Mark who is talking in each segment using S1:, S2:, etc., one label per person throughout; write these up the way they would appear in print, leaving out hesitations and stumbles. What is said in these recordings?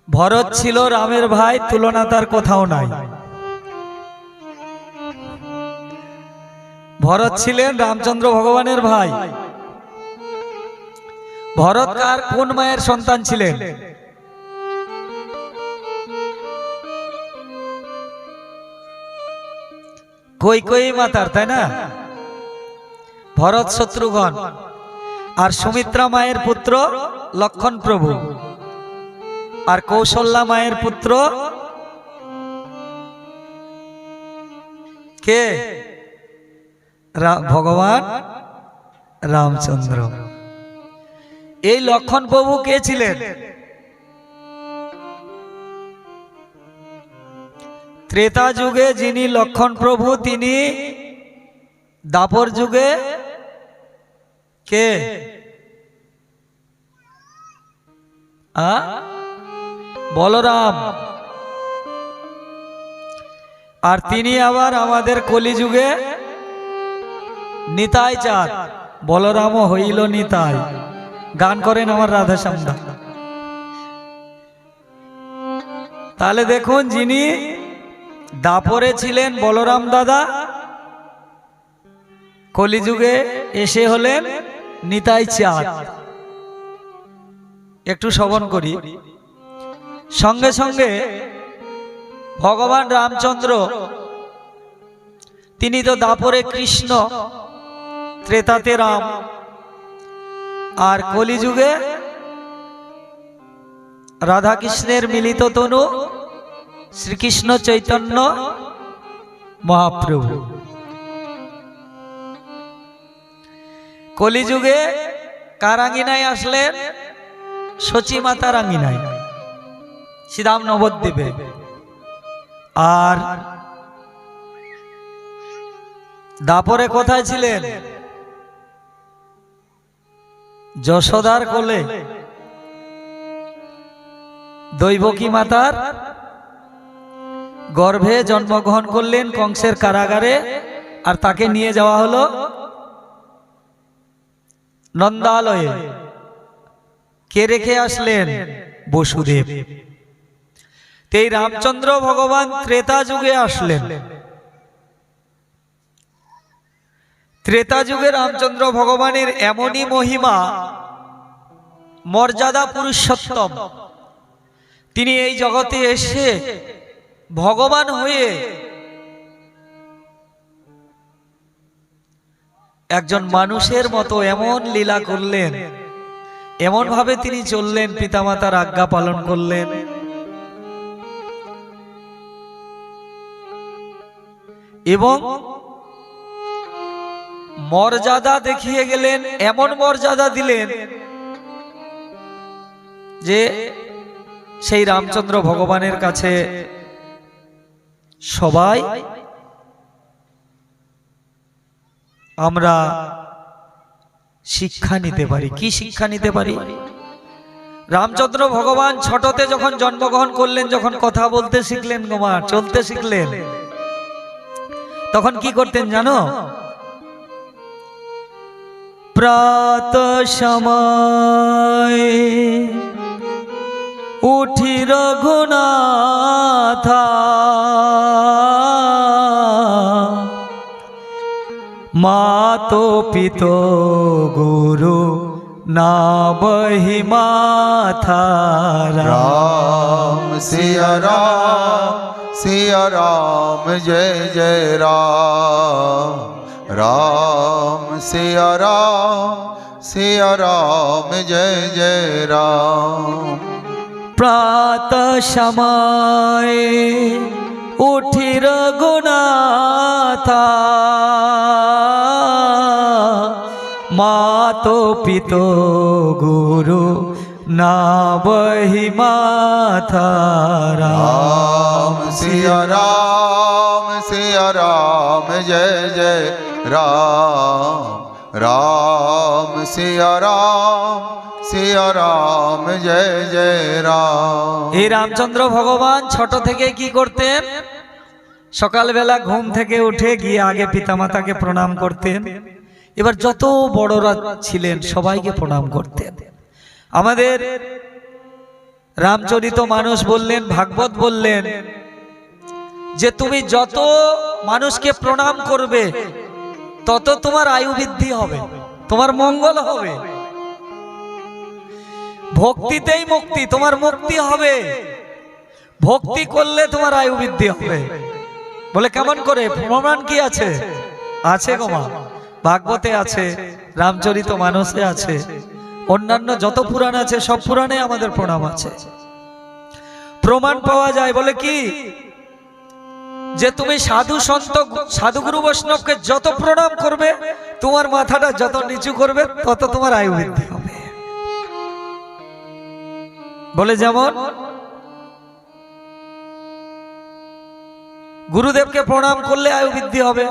S1: ভরত ছিল রামের ভাই, তুলনা তার কোথাও নাই। ভরত ছিলেন রামচন্দ্র ভগবানের ভাই। ভরত কার কোন মায়ের সন্তান ছিলেন? কৈকেয়ী মাতার, তাই না? ভরত শত্রুঘ্ন। আর সুমিত্রা মায়ের পুত্র লক্ষণ প্রভু। আর কৌশল্যা মায়ের পুত্র কে? ভগবান রামচন্দ্র। এই লক্ষণ প্রভু কে ছিলেন? ত্রেতা যুগে যিনি লক্ষণ প্রভু, তিনি দাপর যুগে কে? বলরাম। আর তিনি আবার আমাদের কলিযুগে নিতাই চাঁদ। বলরামও হইল নিতাই। গান করেন আমার রাধাশ্যামদা। তাহলে দেখুন, যিনি দাপরে ছিলেন বলরাম দাদা, কলিযুগে এসে হলেন নিতাই চাঁদ। একটু শ্রবণ করি। সঙ্গে সঙ্গে ভগবান রামচন্দ্র, তিনি তো দাপরে কৃষ্ণ, ত্রেতাতে রাম, আর কলিযুগে রাধা কৃষ্ণের মিলিত তনু শ্রীকৃষ্ণ চৈতন্য মহাপ্রভু। কলিযুগে কার আঙ্গিনায় আসলেন? সচী মাতার আঙ্গিনায়, শ্রীরাম নবদ্বীপে। আর দাপরে কোথায় ছিলেন? যশোদার কোলে, দৈবকী মাতার গর্ভে জন্মগ্রহণ করলেন কংসের কারাগারে। আর তাকে নিয়ে যাওয়া হলো নন্দালয়ে। কে রেখে আসলেন? বসুদেব। এই রামচন্দ্র ভগবান ত্রেতা যুগে আসলেন। ত্রেতা যুগে রামচন্দ্র ভগবানের এমনই মহিমা, মর্যাদা, পুরুষোত্তম। তিনি এই জগতে এসে ভগবান হয়ে একজন মানুষের মতো এমন লীলা করলেন, এমন ভাবে তিনি চললেন, পিতামাতার আজ্ঞা পালন করলেন। এবং মর্যাদা দেখিয়ে গেলেন, এমন মর্যাদা দিলেন যে সেই রামচন্দ্র ভগবানের কাছে সবাই আমরা শিক্ষা নিতে পারি। কি শিক্ষা নিতে পারি? রামচন্দ্র ভগবান ছোটতে যখন জন্মগ্রহণ করলেন, যখন কথা বলতে শিখলেন, গোমা চলতে শিখলেন, তখন কি করতেন জানো? প্রাতঃ সময় উঠি রঘুনাথ, মাতো পিতো গুরু না বহি মাথা।
S2: राम सिया राम जय जय राम। राम सिया राम जय जय राम।
S1: প্রাতঃ সময় উঠি রঘুনাথ, মাতো পিতো গুরু না বহি মাথা।
S2: राम सिया राम जय जय राम। राम सिया राम जय जय राम।
S1: এই রামচন্দ্র ভগবান ছোট থেকে কি করতেন? সকালবেলা ঘুম থেকে উঠে গিয়ে আগে পিতামাতাকে প্রণাম করতেন। এবার যত বড়রা ছিলেন সবাইকে প্রণাম করতেন। আমাদের রামচরিত মানস বললেন, ভাগবত বললেন যে তুমি যত মানুষকে প্রণাম করবে তত তোমার আয়ু বৃদ্ধি হবে, তোমার মঙ্গল হবে। ভক্তিতেই মুক্তি, তোমার মুক্তি হবে। ভক্তি করলে তোমার আয়ু বৃদ্ধি হবে। বলে কেমন করে? প্রমাণ কি আছে? আছে গো মা, ভাগবতে আছে, রামচরিত মানসে আছে, অন্যান্য যত পুরাণ আছে সব পুরাণে আমাদের প্রণাম আছে, প্রমাণ পাওয়া যায়। বলে কি? যে তুমি সাধু সন্ত সাধু গুরু বৈষ্ণবকে যত প্রণাম করবে, তোমার মাথাটা যত নিচু করবে, তত তোমার আয়ু বৃদ্ধি হবে। বলে যেমন গুরুদেবকে প্রণাম করলে আয়ু বৃদ্ধি হবে।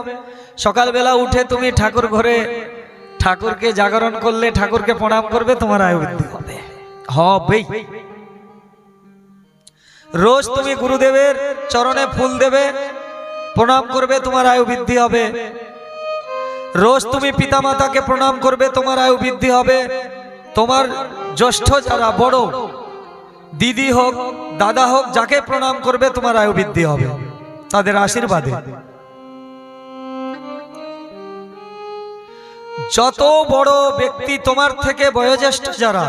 S1: সকালবেলা উঠে তুমি ঠাকুর ঘরে ঠাকুরকে জাগরণ করলে, ঠাকুরকে প্রণাম করবে, তোমার আয়ু বৃদ্ধি হবে। হবেই। রোজ তুমি গুরুদেবের চরণে ফুল দেবে, প্রণাম করবে, তোমার আয়ু বৃদ্ধি হবে। রোজ তুমি পিতামাতাকে প্রণাম করবে, তোমার আয়ু বৃদ্ধি হবে। তোমার জ্যেষ্ঠ যারা বড়, দিদি হোক দাদা হোক, যাকে প্রণাম করবে তোমার আয়ু বৃদ্ধি হবে তাদের আশীর্বাদে। যত বড় ব্যক্তি তোমার থেকে বয়োজ্যেষ্ঠ যারা,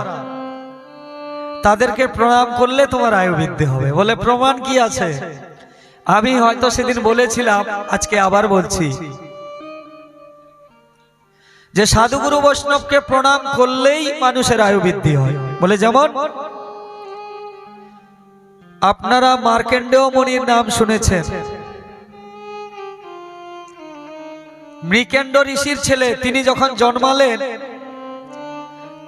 S1: তাদেরকে প্রণাম করলে তোমার আয়ু বৃদ্ধি হবে। বলে প্রমাণ কি আছে? আমি হয়তো সেদিন বলেছিলাম, আজকে আবার বলছি যে সাধুগুরু বৈষ্ণবকে প্রণাম করলেই মানুষের আয়ু বৃদ্ধি হয়। বলে যেমন আপনারা মার্কেন্ডেয় মুনির নাম শুনেছেন। মৃকেন্ড ঋষির ছেলে, তিনি যখন জন্মালেন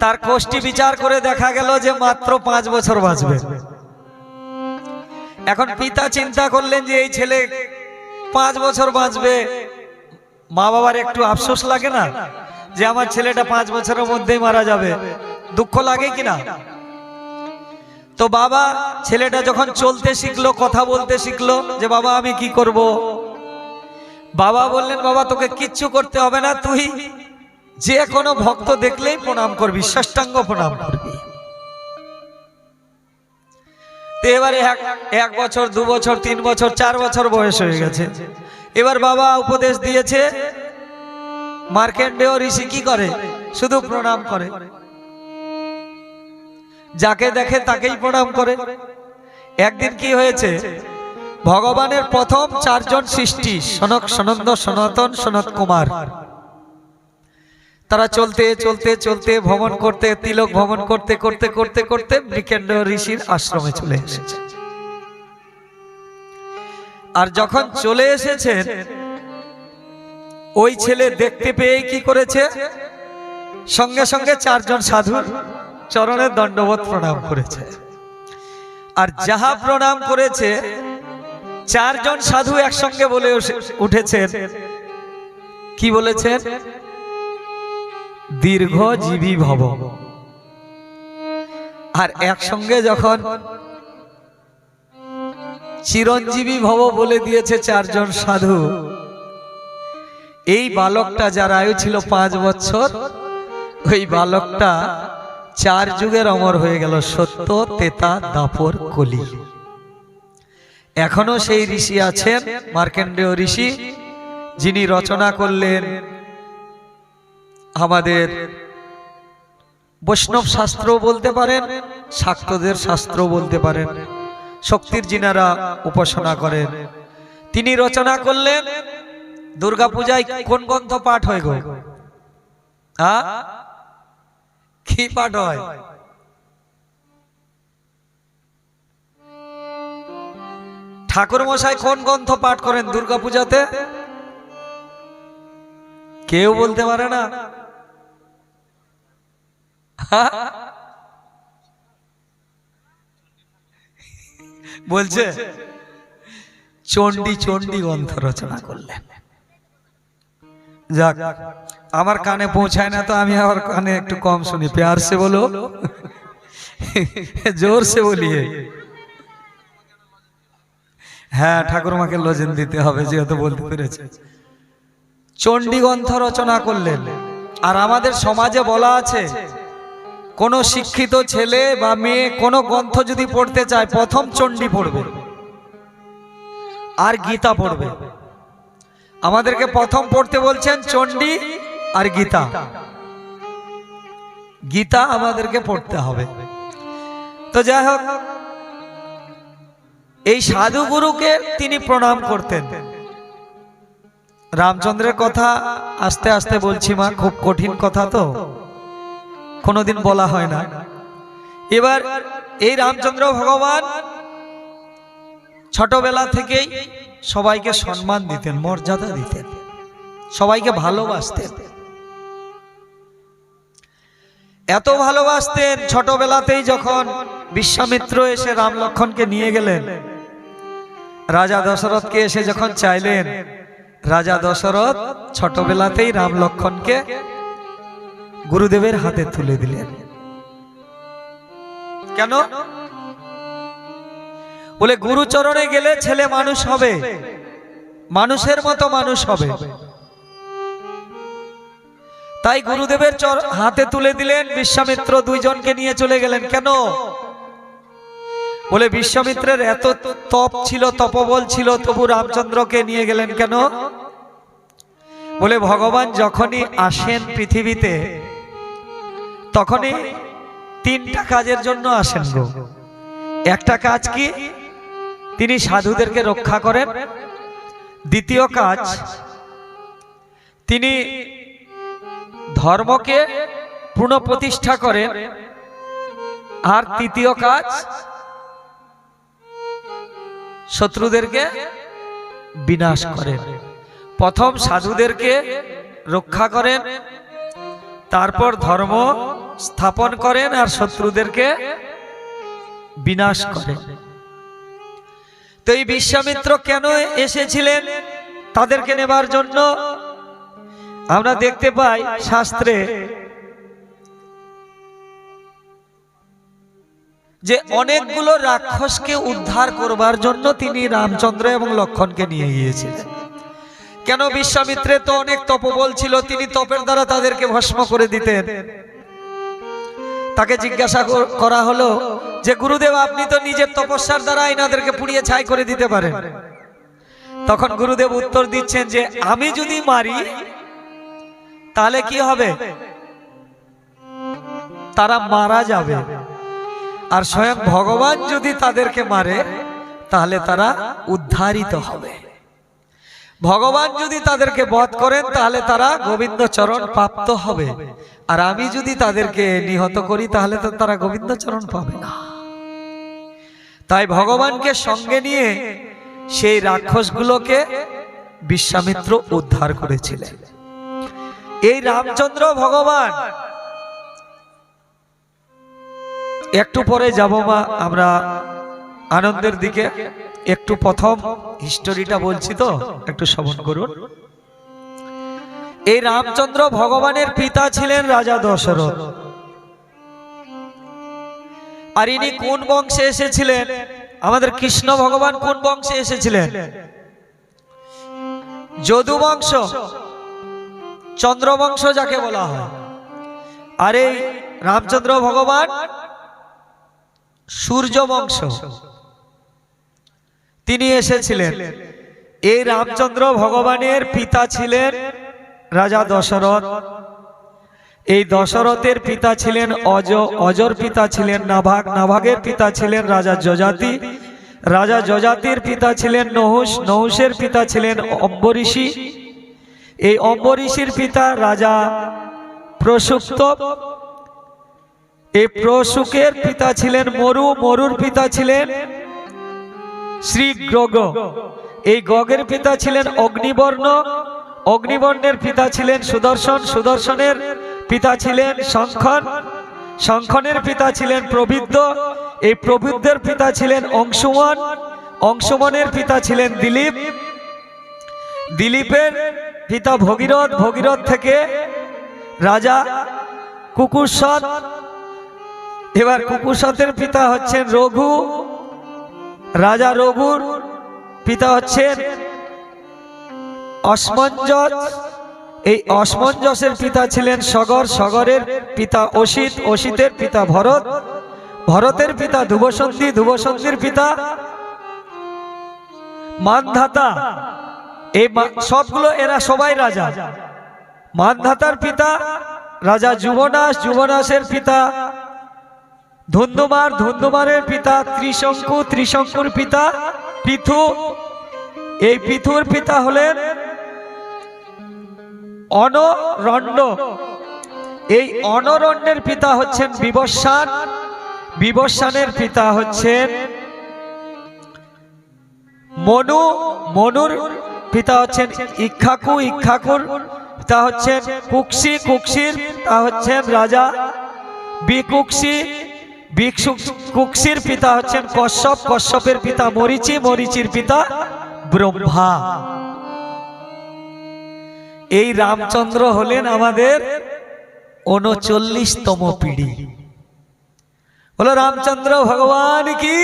S1: তার কোষ্ঠী বিচার করে দেখা গেল যে মাত্র 5 বছর বাঁচবে। এখন পিতা চিন্তা করলেন যে এই ছেলে 5 বছর বাঁচবে, মা বাবার একটু আফসোস লাগে না যে আমার ছেলেটা 5 বছরের মধ্যেই মারা যাবে? দুঃখ লাগে কিনা? তো বাবা, ছেলেটা যখন চলতে শিখলো, কথা বলতে শিখলো, যে বাবা আমি কি করব? বাবা বললেন, বাবা তোকে কিচ্ছু করতে হবে না, তুই যে কোনো ভক্ত দেখলেই প্রণাম করবি, সাষ্টাঙ্গ প্রণাম করবি। তো এবারে 1 বছর 2 বছর 3 বছর 4 বছর বয়স হয়ে গেছে। এবার বাবা উপদেশ দিয়েছে, মার্কেন্ডেয় ঋষি কি করে? শুধু প্রণাম করে, যাকে দেখে তাকেই প্রণাম করে। একদিন কি হয়েছে? ভগবানের প্রথম 4 জন সৃষ্টি, সনক, সনন্দ, সনাতন, সনত কুমার, তারা চলতে চলতে চলতে ভ্রমণ করতে, তিলক ভ্রমণ করতে করতে করতে করতে মৃকেন্ড ঋষির আশ্রমে চলে এসেছে। আর যখন চলে এসেছেন, ওই ছেলে দেখতে পেয়ে কি করেছে? সঙ্গে সঙ্গে 4 জন সাধুর চরণে দণ্ডবোধ প্রণাম করেছে। আর যাহা প্রণাম করেছে, 4 জন সাধু একসঙ্গে বলে উঠেছেন, কি বলেছেন? দীর্ঘজীবী ভব। আর একসঙ্গে যখন চিরঞ্জীবী ভব বলে দিয়েছে 4 জন সাধু, এই বালকটা যার আয়ু ছিল 5 বছর, ওই বালকটা 4 যুগের অমর হয়ে গেল। সত্য, তেতা, দাপর, কলি। এখনো সেই ঋষি আছেন, মার্কেন্ডেয় ঋষি, যিনি রচনা করলেন আমাদের বৈষ্ণব শাস্ত্র বলতে পারেন, শাক্তদের শাস্ত্র বলতে পারেন, শক্তির যিনারা উপাসনা করেন, তিনি রচনা করলেন। দুর্গাপূজায় কোন গ্রন্থ পাঠ হয় গো? কি পাঠ হয়? ঠাকুর মশাই কোন গ্রন্থ পাঠ করেন দুর্গাপূজাতে? কেউ বলতে পারে না? বলছে চণ্ডী, চণ্ডী গ্রন্থ রচনা করলেন। যাক, আমার কানে পৌঁছায় না, তো আমি আমার কানে একটু কম শুনি। প্যার সে বলো, জোর সে বলিয়ে। হ্যাঁ, ঠাকুর মাকে লজেন দিতে হবে, যেহেতু বলতে পেরেছে। চণ্ডী গ্রন্থ রচনা করলেন। আর আমাদের সমাজে বলা আছে কোনো শিক্ষিত ছেলে বা মেয়ে কোনো গ্রন্থ যদি পড়তে চায় প্রথম চণ্ডী পড়বে আর গীতা পড়বে। আমাদেরকে প্রথম পড়তে বলছেন চণ্ডী আর গীতা। গীতা আমাদেরকে পড়তে হবে। তো যাই হোক, এই সাধু গুরুকে তিনি প্রণাম করতেন। রামচন্দ্রের কথা আস্তে আস্তে বলছি মা, খুব কঠিন কথা তো, কোনোদিন বলা হয় না। এবার এই রামচন্দ্র ভগবান ছোটবেলা থেকেই সবাইকে সম্মান দিতেন, মর্যাদা দিতেন, সবাইকে ভালোবাসতেন। এত ভালোবাসতেন, ছোটবেলাতেই যখন বিশ্বামিত্র এসে রাম লক্ষ্মণকে নিয়ে গেলেন, রাজা দশরথকে এসে যখন চাইলেন, রাজা দশরথ ছোটবেলাতেই রাম লক্ষ্মণকে গুরুদেবের হাতে তুলে দিলেন। কেন? বলে গুরুচরণে গেলে ছেলে মানুষ হবে, মানুষের মতো মানুষ হবে। তাই গুরুদেবের হাতে তুলে দিলেন। বিশ্বামিত্র দুইজনকে নিয়ে চলে গেলেন। কেন? বলে বিশ্বামিত্রের এত তপ ছিল, তপবল ছিল, তবু রামচন্দ্রকে নিয়ে গেলেন কেন? বলে ভগবান যখনই আসেন পৃথিবীতে তখনই তিনটা কাজের জন্য আসেন গো। একটা কাজ কি? তিনি সাধুদেরকে রক্ষা করেন। দ্বিতীয় কাজ, তিনি ধর্মকে পুনঃপ্রতিষ্ঠা করেন। আর তৃতীয় কাজ, শত্রুদেরকে বিনাশ করেন। প্রথম সাধুদেরকে রক্ষা করেন, তারপর ধর্ম স্থাপন করেন, আর শত্রুদেরকে বিনাশ করেন। তো এই বিশ্বামিত্র কেন এসেছিলেন তাদেরকে নেবার জন্য? আমরা দেখতে পাই শাস্ত্রে যে অনেকগুলো রাক্ষসকে উদ্ধার করবার জন্য তিনি রামচন্দ্র এবং লক্ষ্মণকে নিয়ে গিয়েছিলেন। কেন? বিশ্বামিত্রের তো অনেক তপবল ছিল, তিনি তপের দ্বারা তাদেরকে ভস্ম করে দিতেন। তাকে জিজ্ঞাসা করা হলো যে গুরুদেব, আপনি তো নিজের তপস্যার দ্বারা এনাদেরকে পুড়িয়ে ছাই করে দিতে পারেন। তখন গুরুদেব উত্তর দিচ্ছেন যে আমি যদি মারি তাহলে কি হবে? তারা মারা যাবে। আর স্বয়ং ভগবান যদি তাদেরকে মারে তাহলে তারা উদ্ধারিত হবে। ভগবান যদি তাদেরকে বধ করেন তাহলে তারা গোবিন্দ চরণ প্রাপ্ত হবে। আর আমি যদি তাদেরকে নিহত করি তাহলে তো তারা গোবিন্দ চরণ পাবে না। তাই ভগবানকে সঙ্গে নিয়ে সেই রাক্ষসগুলোকে বিশ্বামিত্র উদ্ধার করেছিলেন। এই রামচন্দ্র ভগবান, একটু পরে যাব মা আমরা আনন্দের দিকে, একটু প্রথম হিস্টোরিটা বলছি তো একটু শ্রবণ করুন। এই রামচন্দ্র ভগবানের পিতা ছিলেন রাজা দশরথ। আর ইনি কোন বংশে এসেছিলেন? আমাদের কৃষ্ণ ভগবান কোন বংশে এসেছিলেন? যদু বংশ, চন্দ্রবংশ যাকে বলা হয়। আর এই রামচন্দ্র ভগবান সূর্য বংশ, তিনি এসেছিলেন। এই রামচন্দ্র ভগবানের পিতা ছিলেন রাজা দশরথ। এই দশরথের পিতা ছিলেন অজ, অজর পিতা ছিলেন নাভাগ, নাভাগের পিতা ছিলেন রাজা যজাতি, রাজা যজাতির পিতা ছিলেন নহুষ, নহুষের পিতা ছিলেন অম্বরীষি, এই অম্বরীষির পিতা রাজা প্রসুপ্ত, এই প্রসুকের পিতা ছিলেন মরু, মরুর পিতা ছিলেন শ্রী গ্রগ, এই গগের পিতা ছিলেন অগ্নিবর্ণ, অগ্নিবর্ণের পিতা ছিলেন সুদর্শন, সুদর্শনের পিতা ছিলেন শঙ্খন, শঙ্খনের পিতা ছিলেন প্রবিদ্য, এই প্রবিদ্যের পিতা ছিলেন অংশুমন, অংশুমনের পিতা ছিলেন দিলীপ, দিলীপের পিতা ভগীরথ, ভগীরথ থেকে রাজা কুকুরসৎ, এবার কুকুরসতের পিতা হচ্ছেন রঘু, রাজা রঘুর পিতা হচ্ছেন অসমঞ্জত, এই অসমঞ্জসের পিতা ছিলেন সগর, সগরের পিতা অসিত, অসিতের পিতা ভরত, ভরতের পিতা ধ্রুবসন্ধি, ধ্রুবসন্ধির পিতা মানধাতা। এই সবগুলো এরা সবাই রাজা। মানধাতার পিতা রাজা যুবনাশ, যুবনাশের পিতা ধুন্ধুমার, ধুন্ধুমারের পিতা ত্রিশঙ্কু, ত্রিশঙ্কুর পিতা পৃথু। এই পৃথুর পিতা হলেন অনরণ্য। এই অনরণ্যের পিতা হচ্ছেন বিবস্বান, বিবস্বানের পিতা হচ্ছেন মনু, মনুর পিতা হচ্ছেন ইক্ষাকু, ইক্ষাকুর পিতা হচ্ছেন কুক্ষি, কুক্ষির পিতা হচ্ছেন রাজা বিকুক্ষি, কুক্ষির পিতা হচ্ছেন কশ্যপ, কশ্যপের পিতা মরীচি, মরীচির পিতা ব্রহ্মা। এই রামচন্দ্র হলেন আমাদের 39তম পিঢ়ি। বলো রামচন্দ্র ভগবান কি,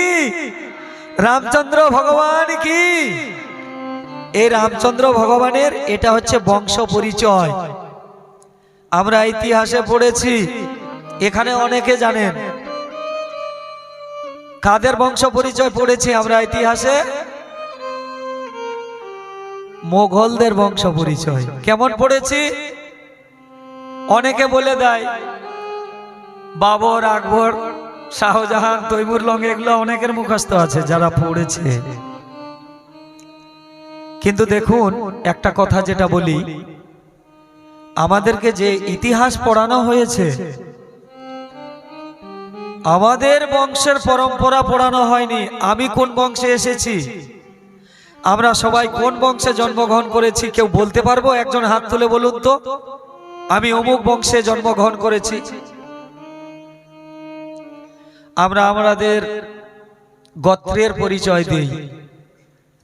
S1: রামচন্দ্র ভগবান কি। এই রামচন্দ্র ভগবানের এটা হচ্ছে বংশ পরিচয়। আমরা ইতিহাসে পড়েছি, এখানে অনেকে জানেন কাদের বংশ পরিচয় পড়েছি আমরা ইতিহাসে? মোগলদের বংশ পরিচয়। কেমন পড়েছি? অনেকে বলে দেয় বাবর, আকবর, শাহজাহান, তৈমুর লং, এগুলো অনেকের মুখস্থ আছে যারা পড়েছে। কিন্তু দেখুন একটা কথা যেটা বলি, আমাদেরকে যে ইতিহাস পড়ানো হয়েছে, আমাদের বংশের পরম্পরা পড়ানো হয়নি। আমি কোন বংশে এসেছি, আমরা সবাই কোন বংশে জন্মগ্রহণ করেছি, কেউ বলতে পারবো? একজন হাত তুলে বলুন তো, আমি অমুক বংশে জন্মগ্রহণ করেছি। আমরা আমাদের গোত্রের পরিচয় দিই।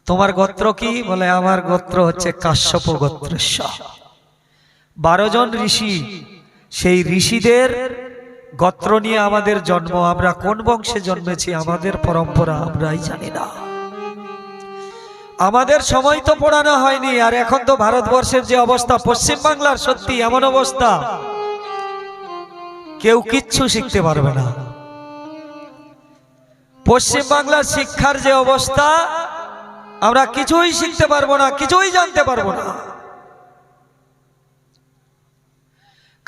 S1: তোমার গোত্র কি? বলে আমার গোত্র হচ্ছে কাশ্যপ গোত্রস্য। 12 জন ঋষি, সেই ঋষিদের গোত্র নিয়ে আমাদের জন্ম। আমরা কোন বংশে জন্মেছি, আমাদের পরম্পরা আমরাই জানি না। আমাদের সময় তো পড়ানো হয়নি। আর এখন তো ভারতবর্ষের যে অবস্থা, পশ্চিম বাংলার সত্যি এমন অবস্থা, কেউ কিচ্ছু শিখতে পারবে না। পশ্চিম বাংলার শিক্ষার যে অবস্থা, আমরা কিছুই শিখতে পারবো না, কিছুই জানতে পারবো না।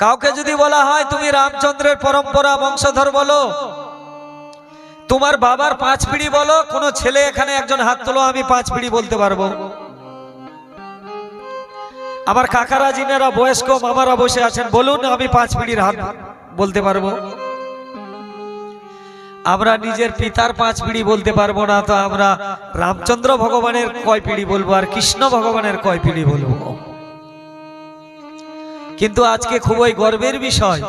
S1: কাউকে যদি বলা হয় তুমি রামচন্দ্রের পরম্পরা বংশধর বলো, তোমার বাবার 5 পিঢ়ি বলো, কোন ছেলে এখানে একজন হাত তোলো, আমি 5 পিঢ়ি বলতে পারবো। আমার কাকারা যিনারা বয়স্ক মামারা বসে আছেন, বলুন আমি 5 পিঢ়ির হাত বলতে পারবো। আমরা নিজের পিতার 5 পিঢ়ি বলতে পারবো না, তো আমরা রামচন্দ্র ভগবানের কয় পিঢ়ি বলবো, আর কৃষ্ণ ভগবানের কয় পিঢ়ি বলবো? কিন্তু আজকে খুবই গর্বের বিষয়,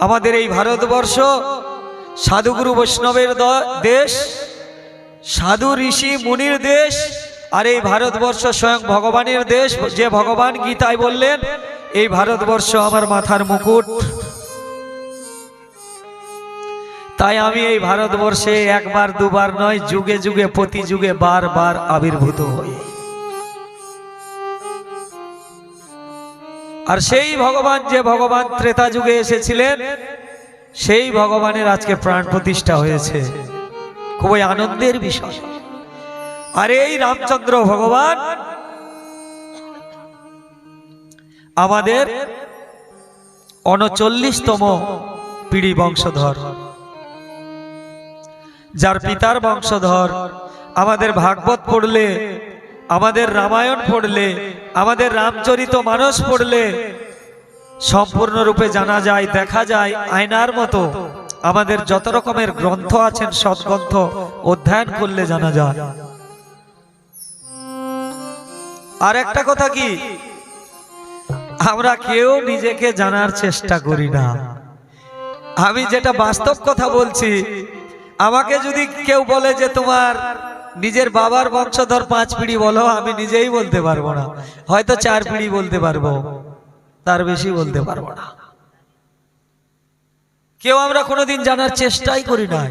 S1: আমাদের এই ভারতবর্ষ সাধুগুরু বৈষ্ণবের দেশ, সাধু ঋষি মুনির দেশ। আর এই ভারতবর্ষ স্বয়ং ভগবানের দেশ। যে ভগবান গীতায় বললেন এই ভারতবর্ষ আমার মাথার মুকুট। তাই আমি এই ভারতবর্ষে একবার দুবার নয়, যুগে যুগে প্রতি যুগে বারবার আবির্ভূত হই। আর সেই ভগবান, যে ভগবান ত্রেতা যুগে এসেছিলেন, সেই ভগবানের আজকে প্রাণ প্রতিষ্ঠা হয়েছে। খুবই আনন্দের বিষয়। আর এই রামচন্দ্র ভগবান আমাদের 39তম পিঢ়ি বংশধর, যার পিতার বংশধর। আমাদের ভাগবত পড়লে, আমাদের রামায়ণ পড়লে, আমাদের রামচরিত মানস পড়লে সম্পূর্ণরূপে জানা যায়, দেখা যায় আয়নার মতো। আমাদের যত রকমের গ্রন্থ আছেন, সৎগ্রন্থ অধ্যয়ন করলে জানা যায়। আর একটা কথা কি, আমরা কেউ নিজেকে জানার চেষ্টা করি না। আমি যেটা বাস্তব কথা বলছি, আমাকে যদি কেউ বলে যে তোমার নিজের বাবার বংশধর 5 পিঢ়ি বলো, আমি নিজেই বলতে পারবো না। হয়তো 4 পিঢ়ি বলতে পারবো, তার বেশি বলতে পারবো না। কেউ আমরা কোনোদিন জানার চেষ্টাই করি না।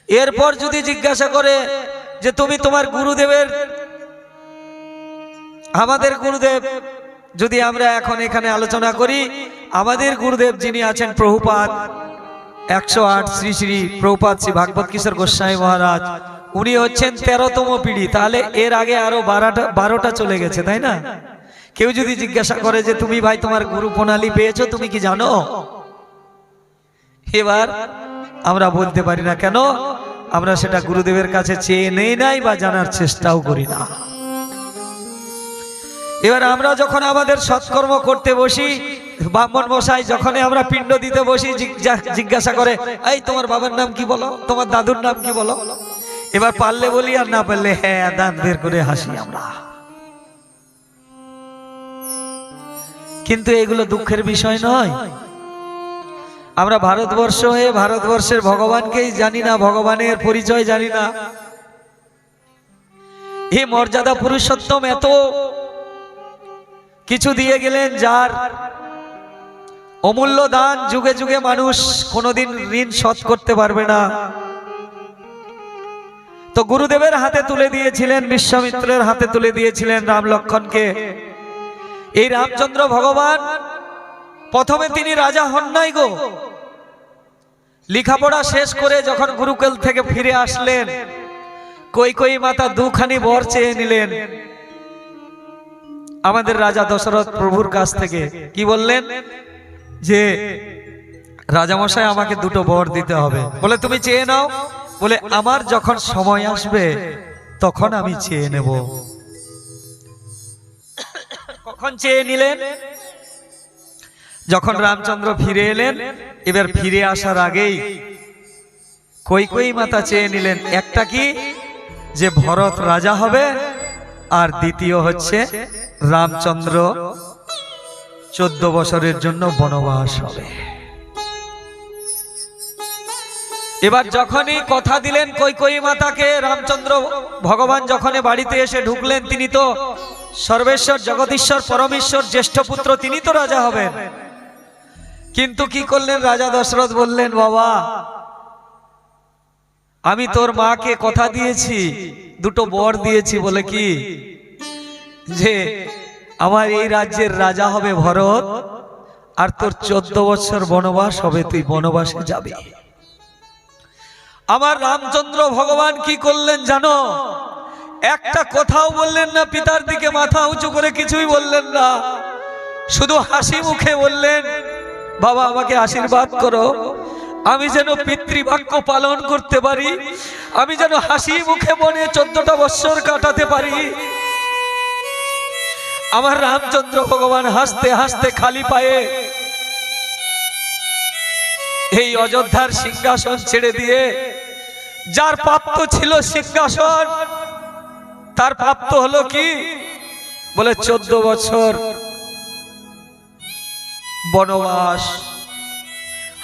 S1: এরপর যদি জিজ্ঞাসা করে যে তুমি তোমার গুরুদেবের, আমাদের গুরুদেব যদি আমরা এখন এখানে আলোচনা করি, আমাদের গুরুদেব যিনি আছেন প্রভুপাদ 108 শ্রী শ্রী প্রভুপাদ শ্রী ভাগবত কিশোর গোস্বামী মহারাজ, উনি হচ্ছেন 13তম পিঢ়ি। তাহলে এর আগে আরো 12টা চলে গেছে, তাই না? কেউ যদি জিজ্ঞাসা করে যে তুমি ভাই তোমার গুরু প্রণালী পেয়েছো, তুমি কি জানো? এবার আমরা বলতে পারি না। কেন? আমরা সেটা গুরুদেবের কাছে চেয়ে নেই নাই বা জানার চেষ্টাও করি না। এবার আমরা যখন আমাদের সৎকর্ম করতে বসি, ব্রাহ্মণ মশাই যখন আমরা পিণ্ড দিতে বসি, জিজ্ঞাসা করে এই তোমার বাবার নাম কি বলো, তোমার দাদুর নাম কি বলো। এবার পারলে বলি আর না পারলে হ্যাঁ দাঁত বের করে হাসি আমরা। কিন্তু এগুলো দুঃখের বিষয় নয়। আমরা ভারতবর্ষ হয়ে ভারতবর্ষের ভগবানকেই জানি না, ভগবানের পরিচয় জানি না। এই মর্যাদা পুরুষোত্তম এত কিছু দিয়ে গেলেন, যার অমূল্য দান যুগে যুগে মানুষ কোনোদিন ঋণ শোধ করতে পারবে না। তো গুরুদেবের হাতে তুলে দিয়েছিলেন, বিশ্বামিত্রের হাতে তুলে দিয়েছিলেন রাম লক্ষ্মণকে। এই রামচন্দ্র ভগবান প্রথমে তিনি রাজা হন নাই গো। লেখাপড়া শেষ করে যখন গুরুকুল থেকে ফিরে আসলেন, কৈকেয়ী মাতা দুখানি বর চেয়ে নিলেন আমাদের রাজা দশরথ প্রভুর কাছ থেকে। কি বললেন? যে রাজামশাই আমাকে দুটো বর দিতে হবে। বলে তুমি চেয়ে নাও। বলে আমার যখন সময় আসবে তখন আমি চেয়ে নেব। কখন চেয়ে নিলেন? যখন রামচন্দ্র ফিরে এলেন। এবার ফিরে আসার আগেই কৈকেয়ী মাতা চেয়ে নিলেন, একটা কি যে ভরত রাজা হবে, আর দ্বিতীয় হচ্ছে রামচন্দ্র 14 বছরের জন্য বনবাস হবে। এবার যখনই কথা দিলেন কৈকেয়ী মাতাকে, রামচন্দ্র ভগবান যখন বাড়িতে এসে ঢুকলেন, তিনি তো সর্বেশ্বর জগদীশ্বর পরমেশ্বর জ্যেষ্ঠ পুত্র, তিনি তো রাজা হবেন। কিন্তু কি করলেন? রাজা দশরথ বললেন, বাবা আমি তোর মাকে কথা দিয়েছি, দুটো বর দিয়েছি। বলে কি? যে আমার এই রাজ্যের রাজা হবে ভরত, আর তোর 14 বছর বনবাস হবে, তুই বনবাসে যাবি। আমার রামচন্দ্র ভগবান কি করলেন জানো? একটা কথাও বললেন না, পিতার দিকে মাথা উঁচু করে কিছুই বললেন না, শুধু হাসি মুখে বললেন, বাবা আমাকে আশীর্বাদ করো, আমি যেন পিতৃবাক্য পালন করতে পারি, আমি যেন হাসি মুখে বনে 14টা বৎসর কাটাতে পারি। আমার রামচন্দ্র ভগবান হাসতে হাসতে খালি পায়ে এই অযোধ্যার সিংহাসন ছেড়ে দিয়ে, যার প্রাপ্ত ছিল সিংহাসন, তার প্রাপ্ত হলো কি? বলে 14 বছর বনবাস।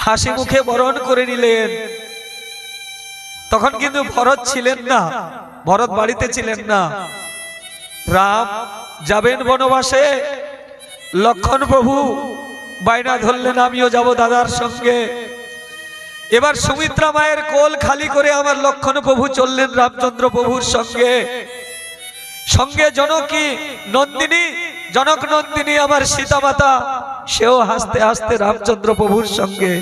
S1: হাসি মুখে বরণ করে নিলেন। তখন কিন্তু ভরত ছিলেন না, ভরত বাড়িতে ছিলেন না। রাম যাবেন বনবাসে, লক্ষ্মণ প্রভু বাইনা ধরলেন আমিও যাব দাদার সঙ্গে। এবার সুমিত্রা মায়ের কোল খালি করে আমার লক্ষ্মণ প্রভু চললেন রামচন্দ্র প্রভুর সঙ্গে। সঙ্গে জনকী নন্দিনী, জনক নন্দিনী আমার সীতা মাতা, সেও হাসতে হাসতে রামচন্দ্র প্রভুর সঙ্গে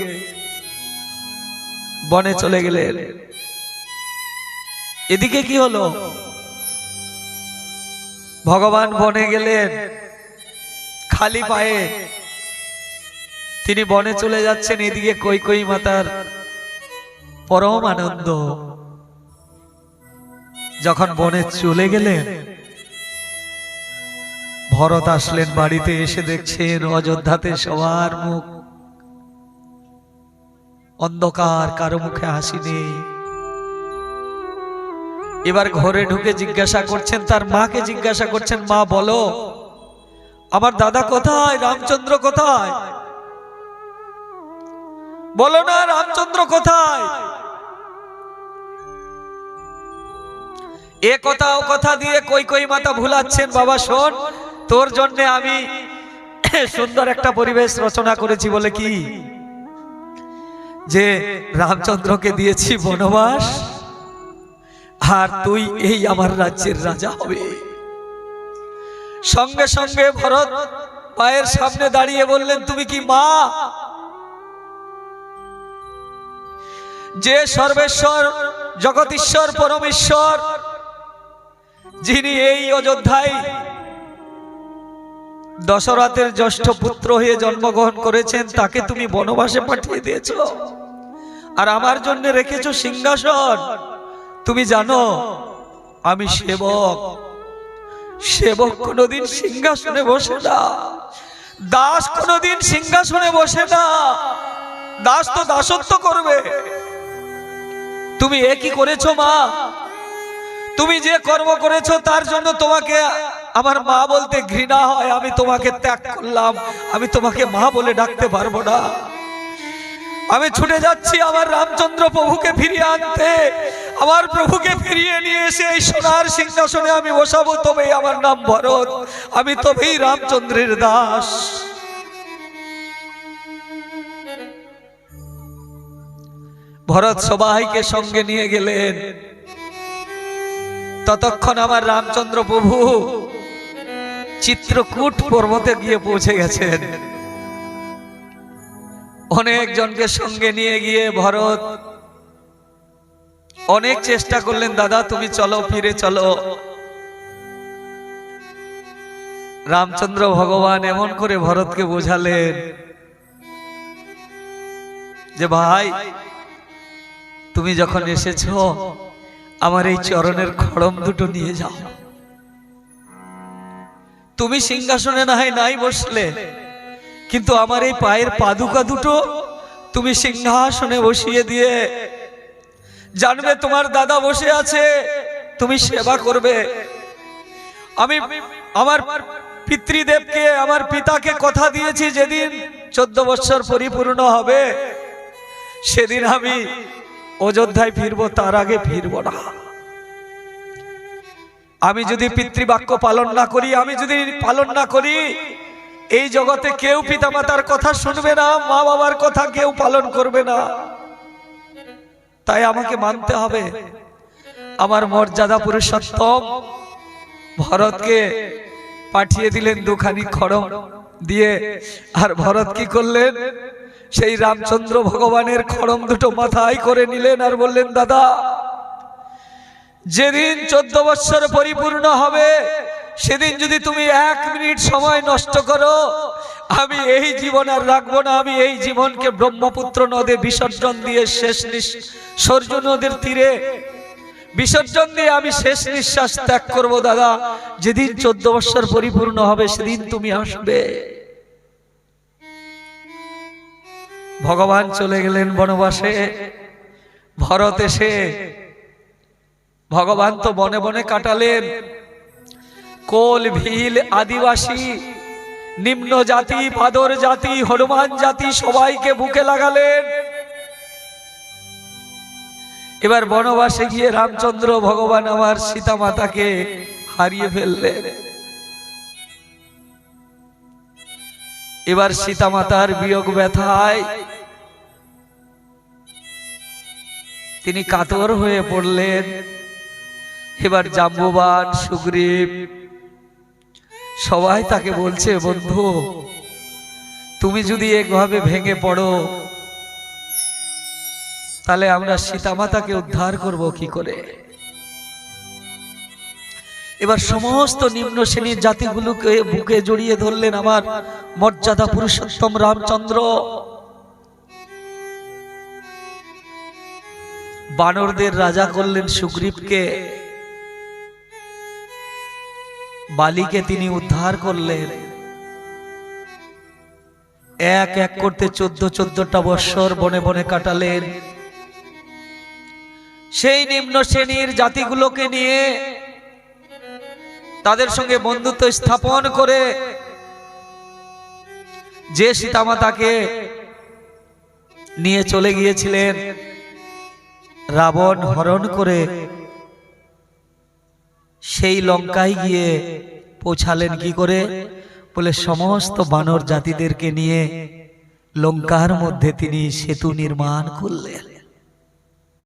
S1: বনে চলে গেলেন। এদিকে কি হলো? ভগবান বনে গেলেন খালি পায়ে, তিনি বনে চলে যাচ্ছেন। এদিকে কৈকেয়ী মাতার পরম আনন্দ। যখন বনে চলে গেলেন, ভরত আসলেন বাড়িতে, এসে দেখছেন অযোধ্যাতে সবার মুখ অন্ধকার, কারো মুখে হাসি নেই। এবার ঘরে ঢুকে জিজ্ঞাসা করছেন, তার মাকে জিজ্ঞাসা করছেন, মা বলো আমার দাদা কোথায়, রামচন্দ্র কোথায়? বলো না রামচন্দ্র কোথায়? এ কথা ও কথা দিয়ে কৈকেয়ী মাতা ভুলাচ্ছেন, বাবা শোন, তোর জন্য আমি সুন্দর একটা পরিবেশ রচনা করেছি। বলে কি? যে রামচন্দ্রকে দিয়েছি বনবাস, আর তুই এই আমার রাজ্যের রাজা হবে। সঙ্গে সঙ্গে ভরত মায়ের সামনে দাঁড়িয়ে বললেন, তুমি কি মা? যে সর্বেশ্বর জগদীশ্বর পরমেশ্বর, যিনি এই অযোধ্যায় দশরথের জ্যেষ্ঠ পুত্র হয়ে জন্মগ্রহণ করেছেন, তাকে তুমি বনবাসে পাঠিয়ে দিয়েছ, আর আমার জন্য রেখেছো সিংহাসন। তুমি জানো আমি সেবক, সেবক কোনোদিন সিংহাসনে বসে না, দাস কোনোদিন সিংহাসনে বসে না, দাস তো দাসত্ব করবে। তুমি এ কি করেছো মা? তুমি যে কর্ম করেছো তার জন্য তোমাকে আমার মা বলতে ঘৃণা হয়। আমি তোমাকে ত্যাগ করলাম, আমি তোমাকে মা বলে ডাকতে পারবো না। আমি ছুটে যাচ্ছি আমার রামচন্দ্র প্রভুকে ফিরিয়ে আনতে। আমার প্রভুকে ফিরিয়ে নিয়ে এসে এই সোনার সিংহাসনে আমি বসাবো, তবেই আমার নাম ভরত, আমি তবেই রামচন্দ্রের দাস। ভরত সবাইকে সঙ্গে নিয়ে গেলেন। ততক্ষণ আমার রামচন্দ্র প্রভু চিত্রকূট পর্বতে গিয়ে পৌঁছে গেছেন। অনেক জনকে সঙ্গে নিয়ে গিয়ে ভরত অনেক চেষ্টা করলেন, দাদা তুমি চলো, ফিরে চলো। রামচন্দ্র ভগবান এমন করে ভরতকে বোঝালেন যে ভাই, তুমি যখন এসেছো আমার এই চরণের খড়ম দুটো নিয়ে যাও। তুমি সিংহাসনে না হয় নাই বসলে, কিন্তু আমার এই পায়ের পাদুকা দুটো তুমি সিংহাসনে বসিয়ে দিয়ে জানবে তোমার দাদা বসে আছে, তুমি সেবা করবে। আমি আমার পিতৃদেবকে, আমার পিতাকে কথা দিয়েছি, যেদিন 14 বৎসর পরিপূর্ণ হবে সেদিন আমি অযোধ্যায় ফিরবো, তার আগে ফিরবো না। আমি যদি পিতৃবাক্য পালন না করি, আমি যদি পালন না করি, এই জগতে কেউ পিতামাতার কথা শুনবে না, মা বাবার কথা কেউ পালন করবে না। তাই আমাকে মানতে হবে। আমার মর্যাদা পুরুষোত্তম ভরতকে পাঠিয়ে দিলেন দুখানি খড়ম দিয়ে। আর ভরত কি করলেন? সেই রামচন্দ্র ভগবানের খড়ম দুটো মাথায় করে নিলেন আর বললেন, দাদা যেদিন 14 বৎসর পরিপূর্ণ হবে সেদিন যদি তুমি 1 মিনিট সময় নষ্ট করো, আমি এই জীবন আর রাখবো না। আমি এই জীবনকে ব্রহ্মপুত্র নদে বিসর্জন দিয়ে সূর্য নদীর তীরে বিসর্জন দিয়ে আমি শেষ নিঃশ্বাস ত্যাগ করব। দাদা যেদিন 14 বৎসর পরিপূর্ণ হবে সেদিন তুমি আসবে। ভগবান চলে গেলেন বনবাসে। ভরত এসে, ভগবান তো বনে বনে কাটালেন। কোল ভিল আদিবাসী, নিম্ন জাতি, পাদর জাতি, হনুমান জাতি সবাইকে বুকে লাগালেন। এবার বনবাসে গিয়ে রামচন্দ্র ভগবান আমার সীতা মাতাকে হারিয়ে ফেললেন। এবার সীতা মাতার বিয়োগ ব্যথায় তিনি কাতর হয়ে পড়লেন। এবার জাম্ববান, সুগ্রীব সবাই তাকে বলছে, বন্ধু তুমি যদি একভাবে ভেঙে পড়ো তাহলে আমরা সীতা মাতাকে উদ্ধার করব কি করে? এবার সমস্ত নিম্ন শ্রেণীর জাতিগুলোকে বুকে জড়িয়ে ধরলেন আমার মর্যাদা পুরুষোত্তম রামচন্দ্র। বানরদের রাজা করলেন সুগ্রীবকে, বালিকে তিনি উদ্ধার করলেন। এক এক করতে 14টা বৎসর বনে বনে কাটালেন। সেই নিম্ন শ্রেণীর জাতিগুলোকে নিয়ে তাদের সঙ্গে বন্ধুত্ব স্থাপন করে যে সীতামাতাকে নিয়ে চলে গিয়েছিলেন, রাবণ হরণ করে সেই লঙ্কায় গিয়ে পৌঁছালেন কি করে? বলে সমস্ত বানর জাতিদেরকে নিয়ে লঙ্কার মধ্যে তিনি সেতু নির্মাণ করলেন।